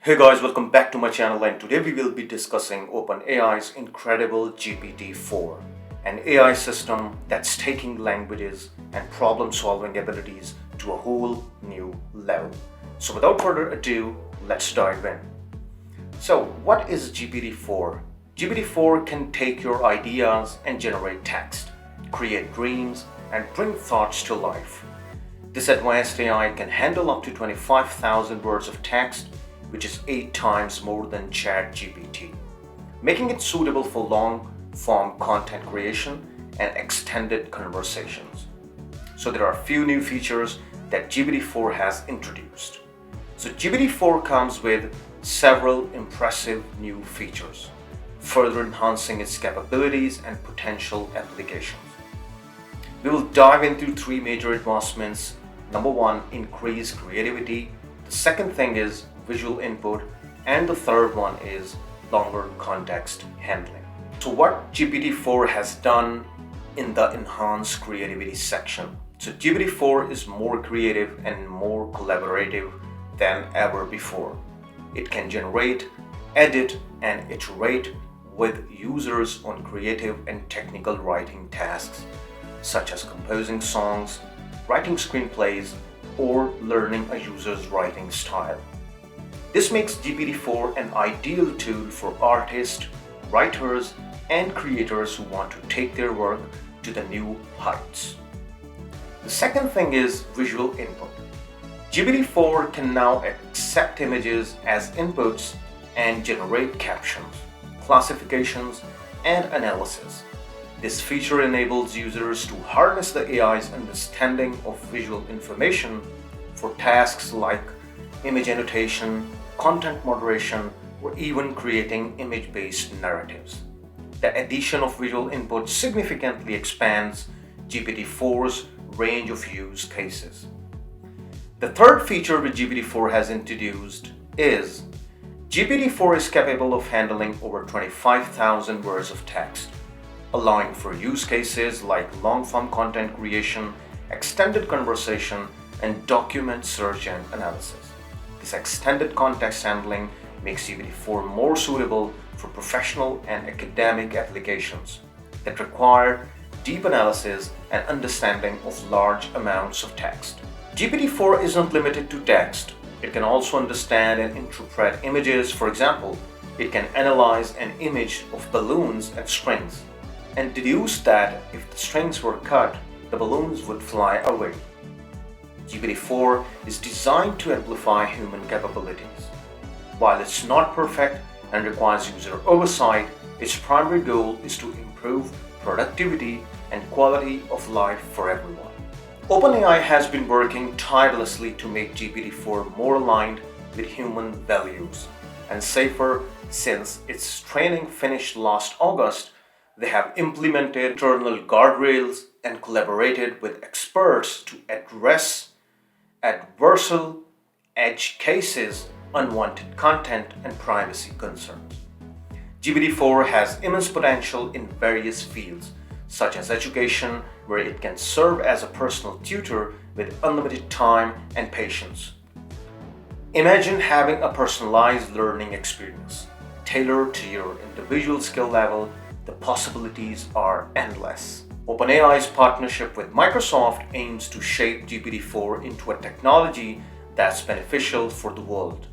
Hey guys, welcome back to my channel, and today we will be discussing OpenAI's incredible GPT-4, an AI system that's taking languages and problem-solving abilities to a whole new level. So without further ado, let's dive in. So what is GPT-4? GPT-4 can take your ideas and generate text, create dreams, and bring thoughts to life. This advanced AI can handle up to 25,000 words of text, which is 8 times more than ChatGPT, making it suitable for long-form content creation and extended conversations. So there are a few new features that GPT-4 has introduced. So GPT-4 comes with several impressive new features, further enhancing its capabilities and potential applications. We will dive into 3 major advancements. Number 1, increased creativity. The second thing is visual input, and the third one is longer context handling. So what GPT-4 has done in the enhanced creativity section. So GPT-4 is more creative and more collaborative than ever before. It can generate, edit, and iterate with users on creative and technical writing tasks, such as composing songs, writing screenplays, or learning a user's writing style. This makes GPT-4 an ideal tool for artists, writers, and creators who want to take their work to the new heights. The second thing is visual input. GPT-4 can now accept images as inputs and generate captions, classifications, and analysis. This feature enables users to harness the AI's understanding of visual information for tasks like image annotation, content moderation, or even creating image-based narratives. The addition of visual input significantly expands GPT-4's range of use cases. The third feature which GPT-4 has introduced is GPT-4 is capable of handling over 25,000 words of text, allowing for use cases like long-form content creation, extended conversation, and document search and analysis. This extended context handling makes GPT-4 more suitable for professional and academic applications that require deep analysis and understanding of large amounts of text. GPT-4 isn't limited to text. It can also understand and interpret images. For example, it can analyze an image of balloons and strings and deduce that if the strings were cut, the balloons would fly away. GPT-4 is designed to amplify human capabilities. While it's not perfect and requires user oversight, its primary goal is to improve productivity and quality of life for everyone. OpenAI has been working tirelessly to make GPT-4 more aligned with human values and safer. Since its training finished last August, they have implemented internal guardrails and collaborated with experts to address adversarial edge cases, unwanted content, and privacy concerns. GPT-4 has immense potential in various fields, such as education, where it can serve as a personal tutor with unlimited time and patience. Imagine having a personalized learning experience tailored to your individual skill level. The possibilities are endless. OpenAI's partnership with Microsoft aims to shape GPT-4 into a technology that's beneficial for the world.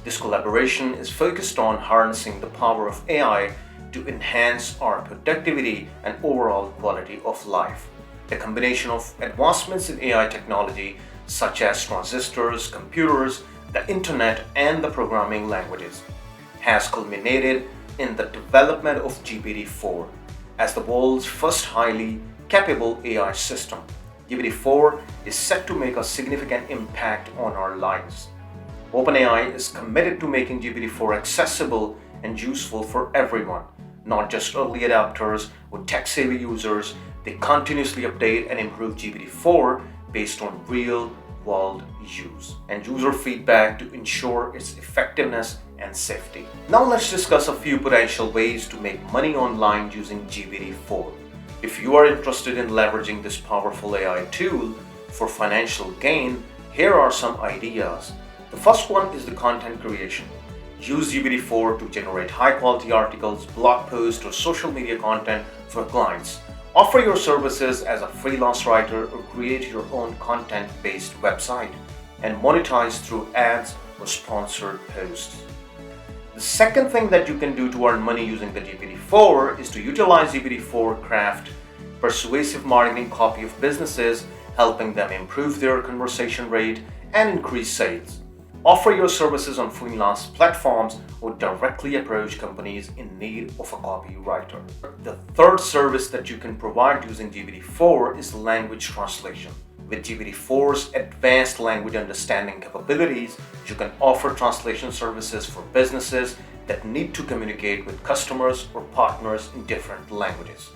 This collaboration is focused on harnessing the power of AI to enhance our productivity and overall quality of life. The combination of advancements in AI technology, such as transistors, computers, the internet, and the programming languages, has culminated in the development of GPT-4 as the world's first highly capable AI system. GPT-4 is set to make a significant impact on our lives. OpenAI is committed to making GPT-4 accessible and useful for everyone, not just early adopters or tech-savvy users. They continuously update and improve GPT-4 based on real-world use and user feedback to ensure its effectiveness and safety. Now let's discuss a few potential ways to make money online using GPT-4. If you are interested in leveraging this powerful AI tool for financial gain, here are some ideas. The first one is the content creation. Use GPT-4 to generate high-quality articles, blog posts, or social media content for clients. Offer your services as a freelance writer or create your own content-based website and monetize through ads or sponsored posts. The second thing that you can do to earn money using the GPT-4 is to utilize GPT-4 craft persuasive marketing copy of businesses, helping them improve their conversion rate and increase sales. Offer your services on freelance platforms or directly approach companies in need of a copywriter. The third service that you can provide using GPT-4 is language translation. With GPT-4's advanced language understanding capabilities, you can offer translation services for businesses that need to communicate with customers or partners in different languages.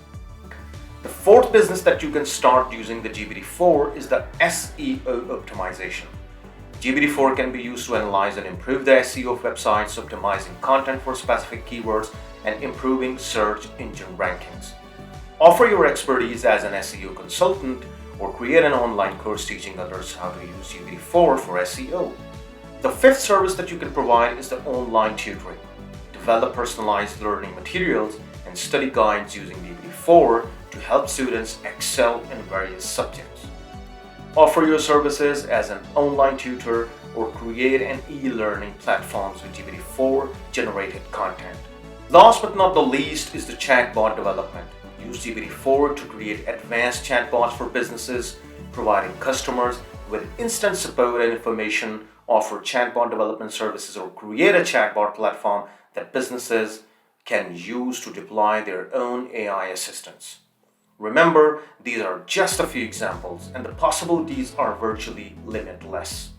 The fourth business that you can start using the GPT-4 is the SEO optimization. GPT-4 can be used to analyze and improve the SEO of websites, optimizing content for specific keywords and improving search engine rankings. Offer your expertise as an SEO consultant or create an online course teaching others how to use GPT-4 for SEO. The fifth service that you can provide is the online tutoring. Develop personalized learning materials and study guides using GPT-4 to help students excel in various subjects. Offer your services as an online tutor or create an e-learning platforms with GPT-4 generated content. Last but not the least is the chatbot development. Use GPT-4 to create advanced chatbots for businesses, providing customers with instant support and information. Offer chatbot development services or create a chatbot platform that businesses can use to deploy their own AI assistants. Remember, these are just a few examples, and the possibilities are virtually limitless.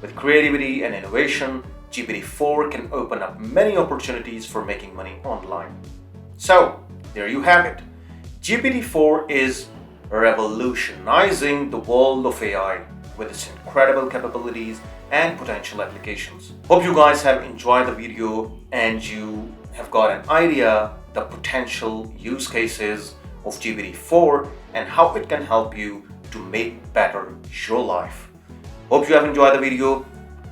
With creativity and innovation, GPT-4 can open up many opportunities for making money online. So, there you have it. GPT-4 is revolutionizing the world of AI with its incredible capabilities and potential applications. Hope you guys have enjoyed the video and you have got an idea the potential use cases of GPT-4 and how it can help you to make better your life. Hope you have enjoyed the video.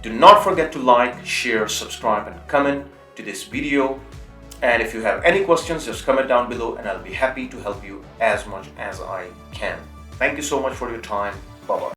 Do not forget to like, share, subscribe and comment to this video. And if you have any questions, just comment down below and I'll be happy to help you as much as I can. Thank you so much for your time. Bye-bye.